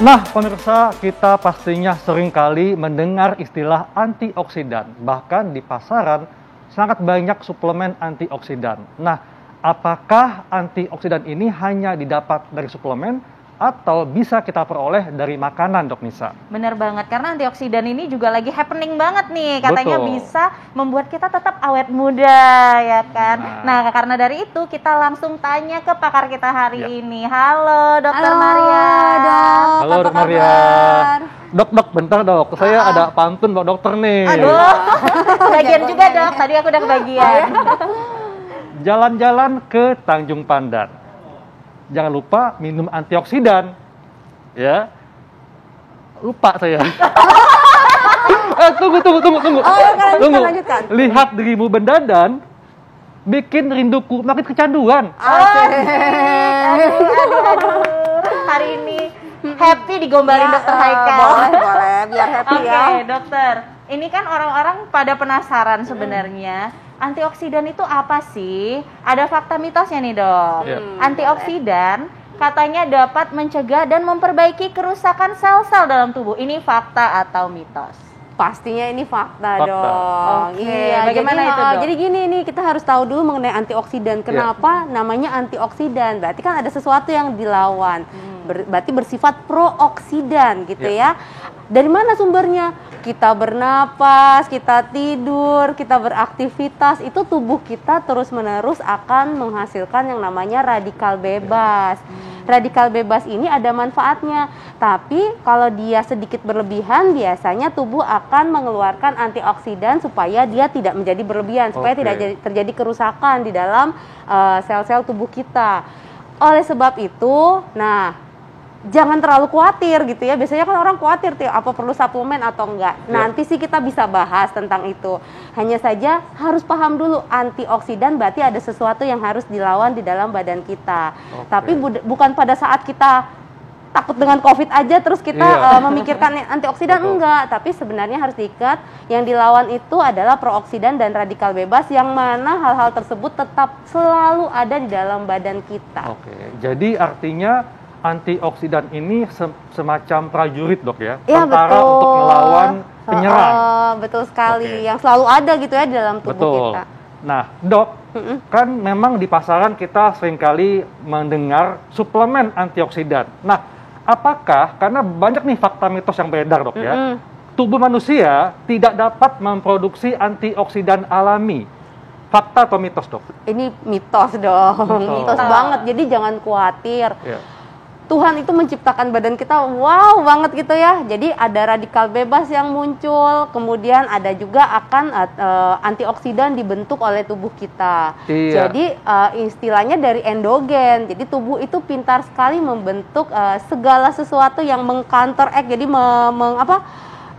Nah, pemirsa, kita pastinya sering kali mendengar istilah antioksidan. Bahkan di pasaran sangat banyak suplemen antioksidan. Nah, apakah antioksidan ini hanya didapat dari suplemen atau bisa kita peroleh dari makanan, Dok Nisa? Bener banget, karena antioksidan ini juga lagi happening banget nih. Katanya Betul. bisa membuat kita tetap awet muda, ya kan? Nah, karena dari itu kita langsung tanya ke pakar kita hari ini. Halo, Dokter Maria. Dok. Halo, Apa Dok Maria. kabar? Dok, bentar dok. Saya ada pantun buat dokter nih. Aduh, bagian juga dok. Tadi aku udah kebagian. Jalan-jalan ke Tanjung Pandan. Jangan lupa minum antioksidan. Ya. Lupa saya. Tunggu. Lanjutkan. Lihat dirimu berdandan, bikin rinduku makin kecanduan. Aduh. Hari ini happy digombalin Dokter Haikal. Boleh, biar happy ya. Oke, dokter. Ini kan orang-orang pada penasaran sebenarnya. Antioksidan itu apa sih? Ada fakta mitosnya nih, Dok. Iya. Antioksidan katanya dapat mencegah dan memperbaiki kerusakan sel-sel dalam tubuh. Ini fakta atau mitos? Pastinya ini fakta Fakta. dong. Oke, Iya, bagaimana jadi, itu, Dok? jadi gini nih, kita harus tahu dulu mengenai antioksidan. Kenapa namanya antioksidan? Berarti kan ada sesuatu yang dilawan. Berarti bersifat prooksidan gitu ya. Dari mana sumbernya? Kita bernapas, kita tidur, kita beraktivitas, itu tubuh kita terus-menerus akan menghasilkan yang namanya radikal bebas. Radikal bebas ini ada manfaatnya, tapi kalau dia sedikit berlebihan, biasanya tubuh akan mengeluarkan antioksidan supaya dia tidak menjadi berlebihan, supaya tidak terjadi kerusakan di dalam sel-sel tubuh kita. Oleh sebab itu, jangan terlalu khawatir gitu ya. Biasanya kan orang khawatir tuh, apa perlu suplemen atau enggak. Nanti sih kita bisa bahas tentang itu. Hanya saja harus paham dulu antioksidan berarti ada sesuatu yang harus dilawan di dalam badan kita. Tapi bukan pada saat kita takut dengan COVID aja terus kita memikirkan antioksidan. Enggak, tapi sebenarnya harus diikat. Yang dilawan itu adalah prooksidan dan radikal bebas, yang mana hal-hal tersebut tetap selalu ada di dalam badan kita. Jadi artinya antioksidan ini semacam prajurit, Dok ya? Iya, Tentara betul. untuk melawan penyerang. Betul sekali, yang selalu ada gitu ya di dalam tubuh kita. Nah, Dok, kan memang di pasaran kita seringkali mendengar suplemen antioksidan. Nah, apakah karena banyak nih fakta mitos yang beredar, Dok ya, tubuh manusia tidak dapat memproduksi antioksidan alami? Fakta atau mitos, Dok? Ini mitos dong, mitos banget. Jadi jangan khawatir. Tuhan itu menciptakan badan kita wow banget gitu ya. Jadi ada radikal bebas yang muncul, kemudian ada juga akan antioksidan dibentuk oleh tubuh kita. Jadi istilahnya dari endogen. Jadi tubuh itu pintar sekali membentuk segala sesuatu yang meng-counteract. Jadi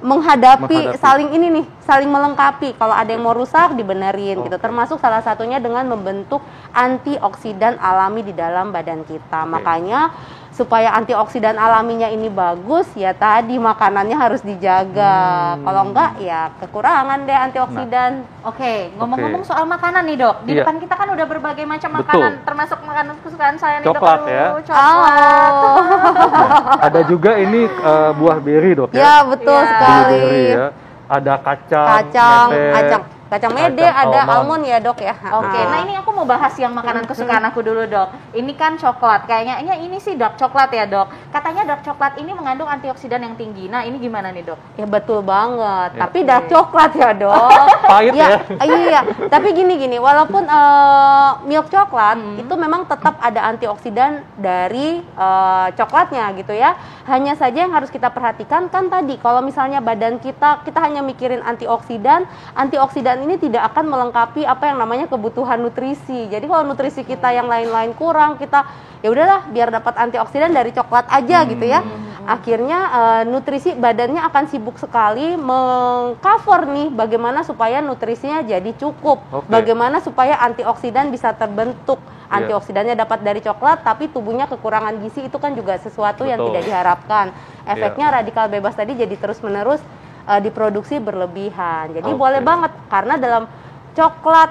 menghadapi saling ini nih, saling melengkapi. Kalau ada yang mau rusak dibenerin gitu. Termasuk salah satunya dengan membentuk antioksidan alami di dalam badan kita. Makanya supaya antioksidan alaminya ini bagus, ya tadi makanannya harus dijaga. Kalau enggak ya kekurangan deh antioksidan. Ngomong-ngomong soal makanan nih, Dok. Di depan kita kan udah berbagai macam makanan, termasuk makanan kesukaan saya nih, Coklat, Dok. ya. Coklat. Ada juga ini buah beri, Dok ya? Ya, betul sekali. Beri, ya. Ada kacang mede, ada almond ya, Dok ya. Nah ini aku mau bahas yang makanan kesukaan aku dulu, Dok. Ini kan coklat, kayaknya ini sih dark coklat ya, Dok. Katanya dark coklat ini mengandung antioksidan yang tinggi. Nah ini gimana nih, Dok? Ya betul banget, tapi dark coklat ya, Dok. Pahit ya? Iya, tapi gini, walaupun milk coklat itu memang tetap ada antioksidan dari coklatnya gitu ya. Hanya saja yang harus kita perhatikan kan tadi, kalau misalnya badan kita hanya mikirin antioksidan ini tidak akan melengkapi apa yang namanya kebutuhan nutrisi. Jadi kalau nutrisi kita yang lain-lain kurang, kita ya udahlah biar dapat antioksidan dari coklat aja gitu ya. Akhirnya nutrisi badannya akan sibuk sekali mengcover nih bagaimana supaya nutrisinya jadi cukup. Bagaimana supaya antioksidan bisa terbentuk. Antioksidannya dapat dari coklat, tapi tubuhnya kekurangan gizi, itu kan juga sesuatu yang tidak diharapkan. Efeknya radikal bebas tadi jadi terus-menerus diproduksi berlebihan. Jadi boleh banget, karena dalam coklat,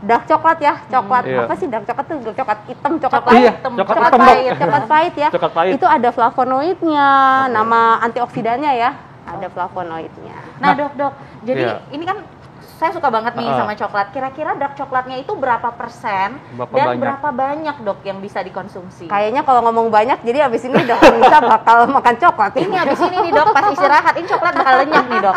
dark coklat ya, coklat Iya. apa sih dark coklat tuh? Coklat hitam, coklat Coklat pahit, hitam, coklat coklat hitam, pahit, Dok. coklat pahit ya. Coklat pahit. Itu ada flavonoidnya, nama antioksidannya ya, ada flavonoidnya. Nah, Dok, jadi Iya. ini kan saya suka banget nih Ah. sama coklat. Kira-kira dark coklatnya itu berapa persen Berapa dan banyak? berapa banyak, Dok, yang bisa dikonsumsi? Kayaknya kalau ngomong banyak, jadi abis ini dokter Nisa bakal makan coklat. Ini habis ini nih, Dok, pas istirahat ini coklat bakal lenyap nih, Dok.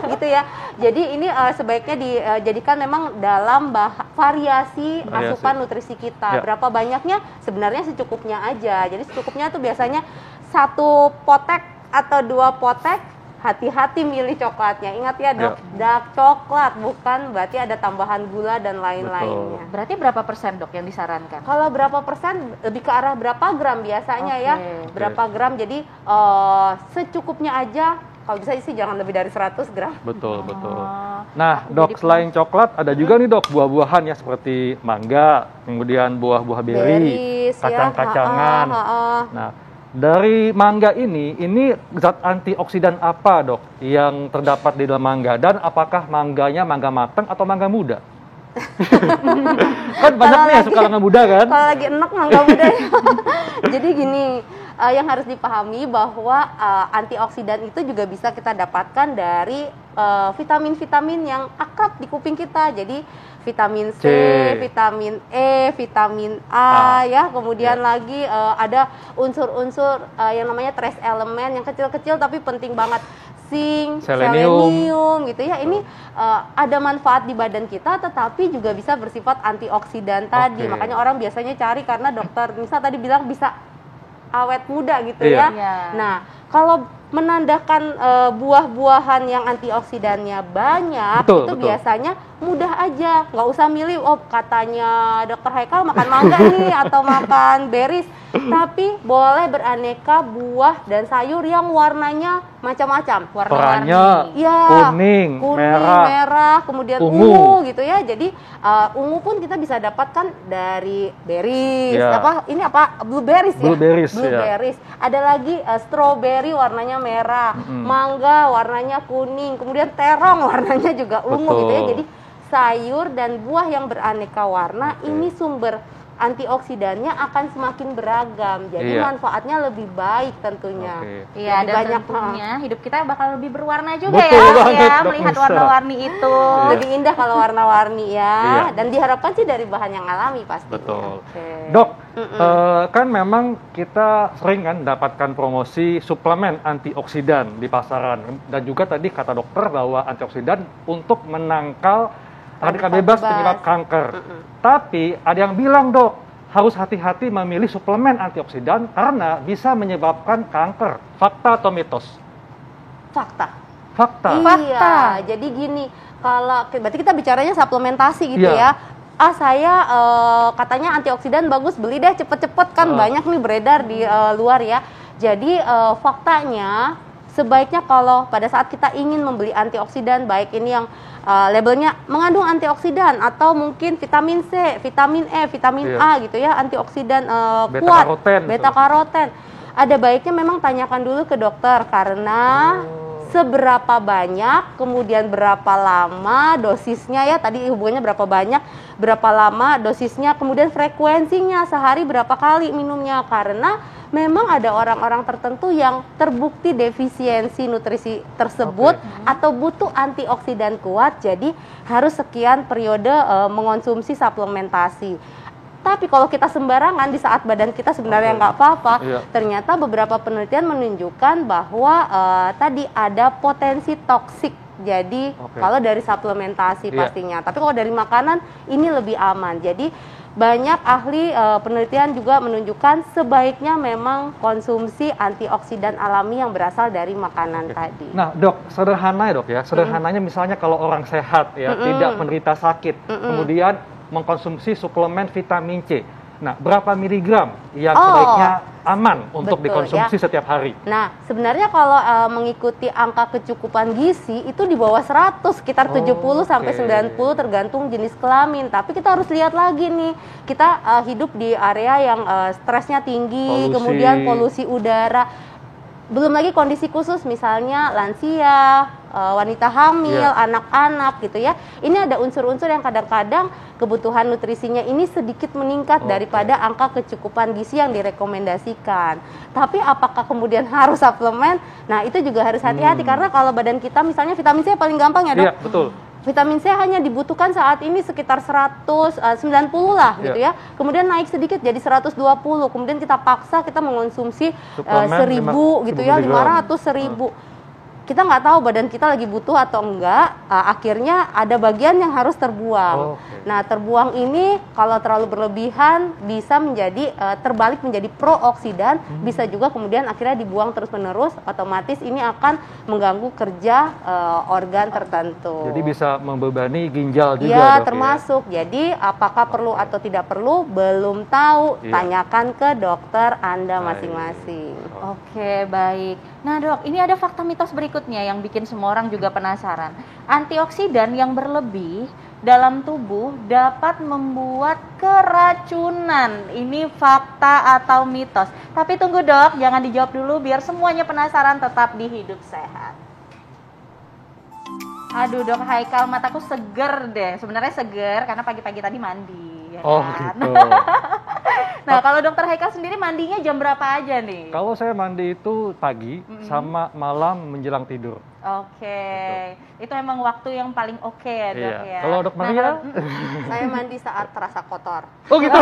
Gitu ya. Jadi ini sebaiknya dijadikan memang dalam variasi asupan nutrisi kita. Ya. Berapa banyaknya? Sebenarnya secukupnya aja. Jadi secukupnya tuh biasanya 1 potek atau 2 potek. Hati-hati milih coklatnya. Ingat ya, Dok, dark coklat bukan berarti ada tambahan gula dan lain-lainnya. Berarti berapa persen, Dok, yang disarankan? Kalau berapa persen lebih ke arah berapa gram biasanya ya. Oke. Berapa gram, jadi secukupnya aja. Kalau bisa sih jangan lebih dari 100 gram. Betul, betul. Oh. Nah, Aku Dok, jadi selain coklat ada juga nih, Dok, buah-buahan ya seperti mangga, kemudian buah-buah beri, Berries, ya. kacang-kacangan. Ha-ha. Nah, dari mangga ini zat antioksidan apa, Dok, yang terdapat di dalam mangga, dan apakah mangganya mangga matang atau mangga muda? Kan banyak nih yang suka mangga muda kan? Kalau lagi enak nggak mudah ya. Jadi gini, yang harus dipahami bahwa antioksidan itu juga bisa kita dapatkan dari vitamin-vitamin yang akrab di kuping kita. Jadi vitamin C, vitamin E, vitamin A ya. Kemudian lagi ada unsur-unsur yang namanya trace element yang kecil-kecil tapi penting banget. Zinc, selenium gitu ya. Ini ada manfaat di badan kita, tetapi juga bisa bersifat antioksidan tadi. Makanya orang biasanya cari karena dokter Nisa tadi bilang bisa awet muda gitu ya. Nah, kalau menandakan buah-buahan yang antioksidannya banyak, itu biasanya mudah aja, nggak usah milih. Oh, katanya Dokter Haikal makan mangga nih atau makan berries, tapi boleh beraneka buah dan sayur yang warnanya macam-macam. Warnanya ya, kuning, merah, kemudian ungu gitu ya. Jadi ungu pun kita bisa dapatkan dari berries, blueberries ya. Blueberries. Ada lagi strawberry warnanya merah, mangga warnanya kuning, kemudian terong warnanya juga ungu gitu ya. Jadi sayur dan buah yang beraneka warna ini sumber antioksidannya akan semakin beragam, jadi manfaatnya lebih baik tentunya. Iya, dan banyak tentunya hidup kita bakal lebih berwarna juga ya, melihat warna-warni itu. Lebih indah kalau warna-warni ya, dan diharapkan sih dari bahan yang alami pasti. Betul. Dok, kan memang kita sering kan dapatkan promosi suplemen antioksidan di pasaran, dan juga tadi kata dokter bahwa antioksidan untuk menangkal radikal bebas penyebab kanker. Tapi ada yang bilang, Dok, harus hati-hati memilih suplemen antioksidan karena bisa menyebabkan kanker. Fakta atau mitos? Fakta. Fakta. Jadi gini, kalau berarti kita bicaranya suplementasi gitu ya. Saya katanya antioksidan bagus, beli deh cepet-cepet kan banyak nih beredar di luar ya. Jadi faktanya sebaiknya kalau pada saat kita ingin membeli antioksidan, baik ini yang labelnya mengandung antioksidan atau mungkin vitamin C, vitamin E, vitamin A gitu ya, antioksidan kuat, beta karoten. Ada baiknya memang tanyakan dulu ke dokter karena seberapa banyak, kemudian berapa lama dosisnya ya, tadi hubungannya berapa banyak, berapa lama dosisnya, kemudian frekuensinya sehari berapa kali minumnya, karena memang ada orang-orang tertentu yang terbukti defisiensi nutrisi tersebut atau butuh antioksidan kuat, jadi harus sekian periode mengonsumsi suplementasi. Tapi kalau kita sembarangan di saat badan kita sebenarnya nggak apa-apa, ternyata beberapa penelitian menunjukkan bahwa tadi ada potensi toksik. Jadi kalau dari suplementasi pastinya, tapi kalau dari makanan ini lebih aman. Jadi banyak ahli penelitian juga menunjukkan sebaiknya memang konsumsi antioksidan alami yang berasal dari makanan tadi. Nah, Dok, sederhana ya, Dok ya. Sederhananya misalnya kalau orang sehat ya, tidak menderita sakit, kemudian mengkonsumsi suplemen vitamin C. Nah, berapa miligram yang sebaiknya aman untuk dikonsumsi setiap hari? Nah, sebenarnya kalau mengikuti angka kecukupan gizi itu di bawah 100, sekitar 70 sampai 90 tergantung jenis kelamin. Tapi kita harus lihat lagi nih, kita hidup di area yang stresnya tinggi, kemudian polusi udara. Belum lagi kondisi khusus misalnya lansia, wanita hamil, anak-anak gitu ya. Ini ada unsur-unsur yang kadang-kadang kebutuhan nutrisinya ini sedikit meningkat daripada angka kecukupan gizi yang direkomendasikan. Tapi apakah kemudian harus suplemen? Nah, itu juga harus hati-hati karena kalau badan kita misalnya vitamin C paling gampang ya, Dok. Iya, betul. Vitamin C hanya dibutuhkan saat ini sekitar 190 lah gitu ya. Kemudian naik sedikit jadi 120. Kemudian kita paksa kita mengonsumsi 1000 gitu ya, 500, 1000. Kita nggak tahu badan kita lagi butuh atau enggak, akhirnya ada bagian yang harus terbuang. Nah, terbuang ini kalau terlalu berlebihan bisa menjadi terbalik menjadi prooksidan, bisa juga kemudian akhirnya dibuang terus-menerus, otomatis ini akan mengganggu kerja organ tertentu. Jadi bisa membebani ginjal juga, ya, Dok, termasuk. Jadi apakah perlu atau tidak perlu belum tahu, tanyakan ke dokter Anda masing-masing. Oke, baik. Nah, Dok, ini ada fakta mitos berikutnya yang bikin semua orang juga penasaran. Antioksidan yang berlebih dalam tubuh dapat membuat keracunan. Ini fakta atau mitos? Tapi tunggu, Dok, jangan dijawab dulu biar semuanya penasaran, tetap di Hidup Sehat. Aduh, Dok Haikal, mataku seger deh. Sebenarnya seger karena pagi-pagi tadi mandi. Ya kan? Gitu. Nah, kalau Dokter Haikal sendiri mandinya jam berapa aja nih? Kalau saya mandi itu pagi sama malam menjelang tidur. Oke, itu emang waktu yang paling oke ya, Dok ya. Kalau Dok Maria? Saya mandi saat terasa kotor. Oh gitu.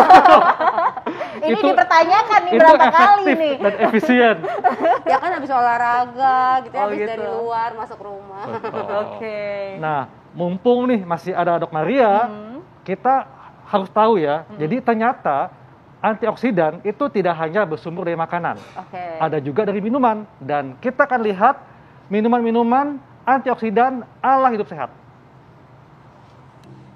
Ini dipertanyakan nih berapa kali nih. Dan efisien. Ya kan habis olahraga gitu ya, habis gitu. dari luar masuk rumah. Oke. Nah, mumpung nih masih ada Dok Maria, kita harus tahu ya. Jadi ternyata antioksidan itu tidak hanya bersumber dari makanan. Ada juga dari minuman. Dan kita akan lihat minuman-minuman antioksidan ala Hidup Sehat.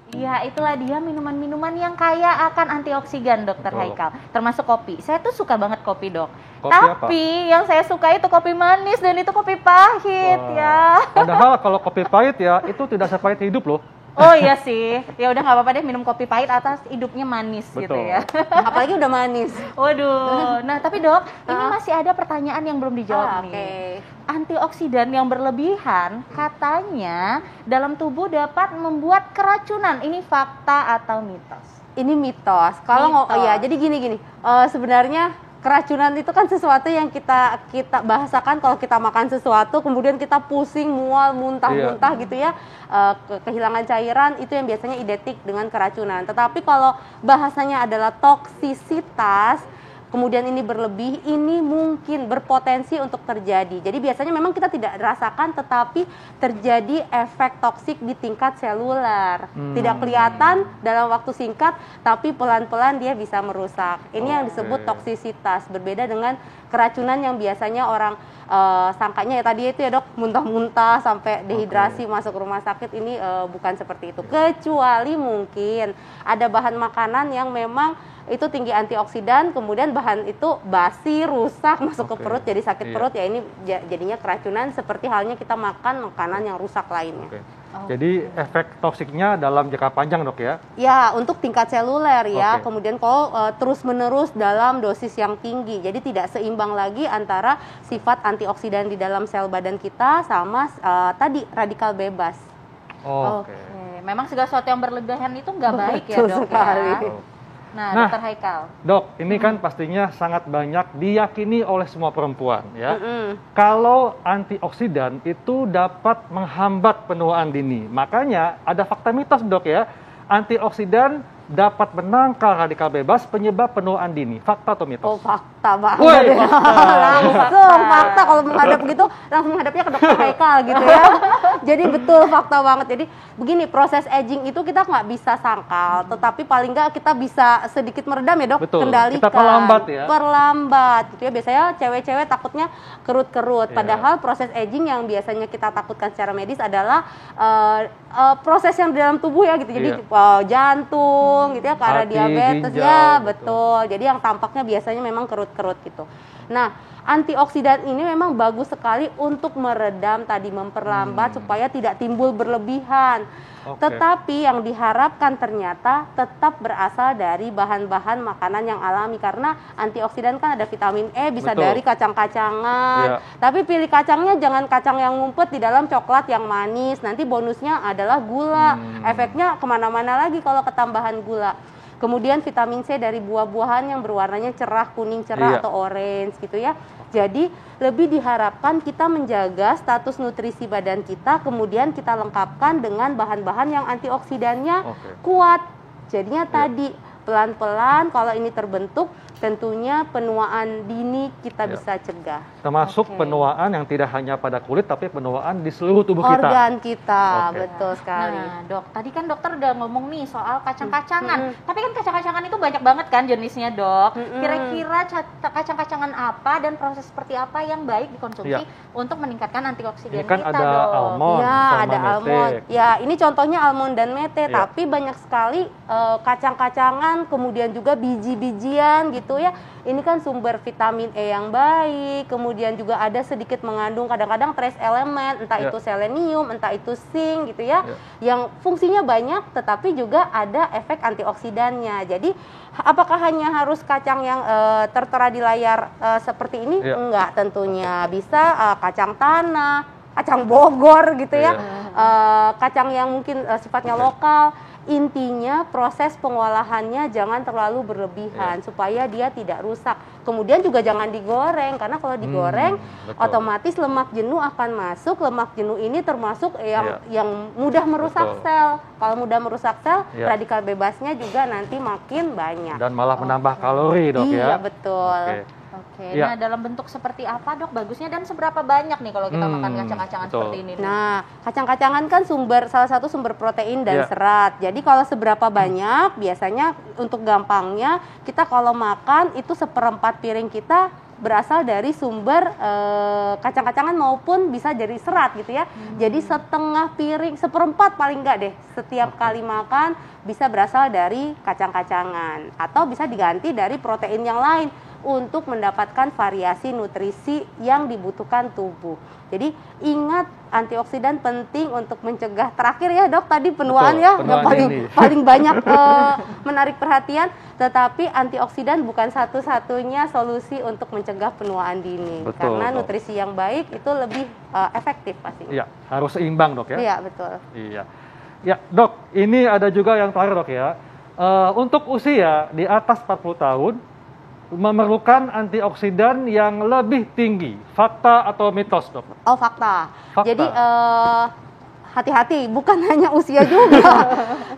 Iya, itulah dia minuman-minuman yang kaya akan antioksidan, Dokter Haikal. Termasuk kopi. Saya tuh suka banget kopi, Dok. Tapi yang saya suka itu kopi manis dan itu kopi pahit ya. Padahal kalau kopi pahit ya itu tidak sepahit hidup loh. Oh iya sih, ya udah nggak apa-apa deh minum kopi pahit atas hidupnya manis. Gitu ya. Apalagi udah manis. Waduh, nah tapi Dok, ini masih ada pertanyaan yang belum dijawab nih. Antioksidan yang berlebihan katanya dalam tubuh dapat membuat keracunan. Ini fakta atau mitos? Ini mitos. Kalau ya jadi gini, sebenarnya keracunan itu kan sesuatu yang kita bahasakan kalau kita makan sesuatu kemudian kita pusing, mual, muntah-muntah gitu ya, kehilangan cairan, itu yang biasanya identik dengan keracunan. Tetapi kalau bahasanya adalah toksisitas, kemudian ini berlebih, ini mungkin berpotensi untuk terjadi. Jadi biasanya memang kita tidak rasakan, tetapi terjadi efek toksik di tingkat seluler. Tidak kelihatan dalam waktu singkat, tapi pelan-pelan dia bisa merusak. Ini yang disebut toksisitas, berbeda dengan keracunan yang biasanya orang sangkanya ya tadi itu ya Dok, muntah-muntah sampai dehidrasi masuk rumah sakit. Ini bukan seperti itu. Kecuali mungkin ada bahan makanan yang memang itu tinggi antioksidan, kemudian bahan itu basi, rusak, masuk ke perut, jadi sakit perut, ya ini jadinya keracunan seperti halnya kita makan makanan yang rusak lainnya. Jadi efek toksiknya dalam jangka panjang Dok ya? Ya, untuk tingkat seluler ya, kemudian kalau terus-menerus dalam dosis yang tinggi, jadi tidak seimbang lagi antara sifat antioksidan di dalam sel badan kita sama tadi radikal bebas. Memang segala sesuatu yang berlebihan itu nggak baik ya Dok sekali. Ya? Nah, Dokter Haikal. Dok, ini kan pastinya sangat banyak diyakini oleh semua perempuan ya. Kalau antioksidan itu dapat menghambat penuaan dini. Makanya ada fakta mitos Dok ya. Antioksidan dapat menangkal radikal bebas penyebab penuaan dini. Fakta atau mitos? Oh, fakta banget. Langsung fakta, kalau menghadap begitu langsung menghadapnya ke Dokter Haikal gitu ya. Jadi betul, fakta banget. Jadi begini, proses aging itu kita nggak bisa sangkal, tetapi paling nggak kita bisa sedikit meredam ya Dok, kendalikan. Kita perlambat ya. Perlambat gitu ya. Biasanya cewek-cewek takutnya kerut-kerut. Padahal proses aging yang biasanya kita takutkan secara medis adalah proses yang di dalam tubuh ya gitu. Jadi jantung gitu ya, karena diabetes ya, betul. Jadi yang tampaknya biasanya memang kerut-kerut. kerut gitu. Nah, antioksidan ini memang bagus sekali untuk meredam tadi, memperlambat supaya tidak timbul berlebihan. Tetapi yang diharapkan ternyata tetap berasal dari bahan-bahan makanan yang alami, karena antioksidan kan ada vitamin E, bisa dari kacang-kacangan. Tapi pilih kacangnya jangan kacang yang ngumpet di dalam coklat yang manis, nanti bonusnya adalah gula. Efeknya kemana-mana lagi kalau ketambahan gula. Kemudian vitamin C dari buah-buahan yang berwarnanya cerah, kuning cerah atau orange gitu ya. Jadi lebih diharapkan kita menjaga status nutrisi badan kita, kemudian kita lengkapkan dengan bahan-bahan yang antioksidannya kuat. Jadinya tadi pelan-pelan kalau ini terbentuk, tentunya penuaan dini kita bisa cegah. Termasuk penuaan yang tidak hanya pada kulit, tapi penuaan di seluruh tubuh kita. Organ kita, betul sekali. Nah, Dok, tadi kan dokter udah ngomong nih soal kacang-kacangan. Tapi kan kacang-kacangan itu banyak banget kan jenisnya, Dok. Kira-kira kacang-kacangan apa dan proses seperti apa yang baik dikonsumsi untuk meningkatkan antioksidan ini kan kita, ada Dok? almond, Ya, ada mete. almond. Ya, ini contohnya almond dan mete, tapi banyak sekali kacang-kacangan, kemudian juga biji-bijian gitu ya. Ini kan sumber vitamin E yang baik, kemudian juga ada sedikit mengandung kadang-kadang trace elemen, entah itu selenium, entah itu zinc gitu ya, yang fungsinya banyak tetapi juga ada efek antioksidannya. Jadi apakah hanya harus kacang yang tertera di layar seperti ini? Enggak, tentunya bisa kacang tanah, kacang Bogor gitu ya, kacang yang mungkin sifatnya lokal. Intinya proses pengolahannya jangan terlalu berlebihan supaya dia tidak rusak. Kemudian juga jangan digoreng, karena kalau digoreng otomatis lemak jenuh akan masuk. Lemak jenuh ini termasuk yang mudah merusak sel. Kalau mudah merusak sel, radikal bebasnya juga nanti makin banyak. Dan malah menambah kalori, Dok, ya. Iya, betul. Nah dalam bentuk seperti apa, Dok, bagusnya dan seberapa banyak nih kalau kita makan kacang-kacangan seperti ini? Nah, kacang-kacangan kan salah satu sumber protein dan serat. Jadi kalau seberapa banyak, biasanya untuk gampangnya kita kalau makan itu 1/4 piring kita berasal dari sumber kacang-kacangan maupun bisa dari serat gitu ya. Jadi setengah piring, 1/4 paling enggak deh, setiap kali makan bisa berasal dari kacang-kacangan atau bisa diganti dari protein yang lain untuk mendapatkan variasi nutrisi yang dibutuhkan tubuh. Jadi ingat, antioksidan penting untuk mencegah, terakhir ya Dok, tadi penuaan yang paling banyak menarik perhatian, tetapi antioksidan bukan satu-satunya solusi untuk mencegah penuaan dini. Karena nutrisi yang baik itu lebih efektif pastinya. Iya, harus seimbang, Dok, ya. Iya, betul. Iya. Ya, Dok, ini ada juga yang terakhir, Dok, ya. Untuk usia di atas 40 tahun memerlukan antioksidan yang lebih tinggi. Fakta atau mitos, Dok? Oh, fakta. Jadi hati-hati, bukan hanya usia juga.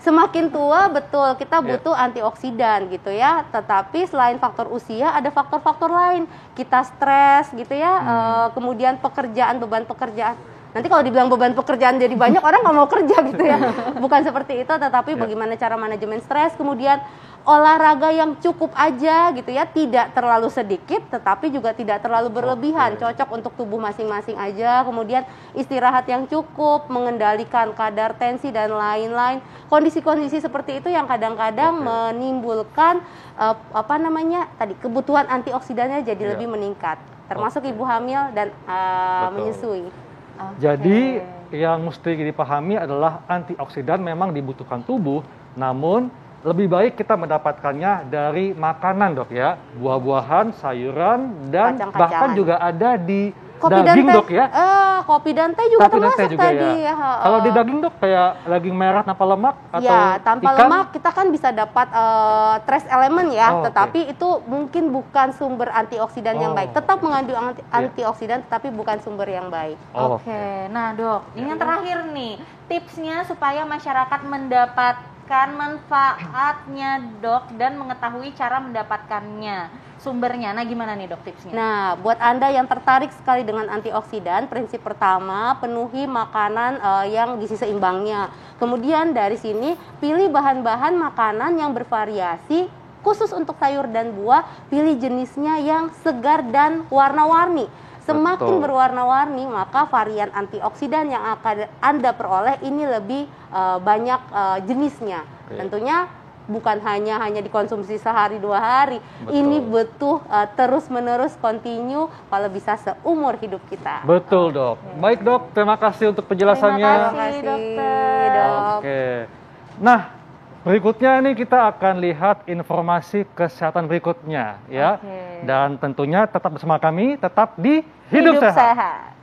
Semakin tua betul kita butuh antioksidan gitu ya. Tetapi selain faktor usia ada faktor-faktor lain. Kita stres gitu ya. Kemudian beban pekerjaan. Nanti kalau dibilang beban pekerjaan jadi banyak, orang nggak mau kerja gitu ya. Bukan seperti itu, tetapi bagaimana cara manajemen stres, kemudian olahraga yang cukup aja gitu ya, tidak terlalu sedikit, tetapi juga tidak terlalu berlebihan, cocok untuk tubuh masing-masing aja. Kemudian istirahat yang cukup, mengendalikan kadar tensi dan lain-lain. Kondisi-kondisi seperti itu yang kadang-kadang menimbulkan kebutuhan antioksidannya jadi lebih meningkat, termasuk ibu hamil dan menyusui. Jadi yang mesti dipahami adalah antioksidan memang dibutuhkan tubuh, namun lebih baik kita mendapatkannya dari makanan, Dok, ya. Buah-buahan, sayuran, dan bahkan juga ada di daging, Dok, ya. Kopi dan teh juga termasuk juga tadi. Ya. Kalau di daging, Dok, kayak daging merah tanpa lemak atau tanpa ikan? lemak kita kan bisa dapat trace elemen ya, tetapi itu mungkin bukan sumber antioksidan yang baik. Tetap mengandung antioksidan, tetapi bukan sumber yang baik. Nah, Dok, ini yang terakhir nih, tipsnya supaya masyarakat mendapatkan manfaatnya, Dok, dan mengetahui cara mendapatkannya, sumbernya. Nah, gimana nih, Dok, tipsnya? Nah, buat Anda yang tertarik sekali dengan antioksidan, prinsip pertama, penuhi makanan yang gizi seimbangnya. Kemudian dari sini, pilih bahan-bahan makanan yang bervariasi, khusus untuk sayur dan buah, pilih jenisnya yang segar dan warna-warni. Semakin berwarna-warni, maka varian antioksidan yang akan Anda peroleh ini lebih banyak jenisnya. Tentunya bukan hanya dikonsumsi sehari 2 hari. Betul. Ini butuh terus-menerus continue, kalau bisa seumur hidup kita. Betul, Dok. Baik, Dok. Terima kasih untuk penjelasannya. Terima kasih, dokter. Dok. Oke. Nah, berikutnya nih kita akan lihat informasi kesehatan berikutnya ya. Oke. Dan tentunya tetap bersama kami, tetap di Hidup Sehat. Sehat.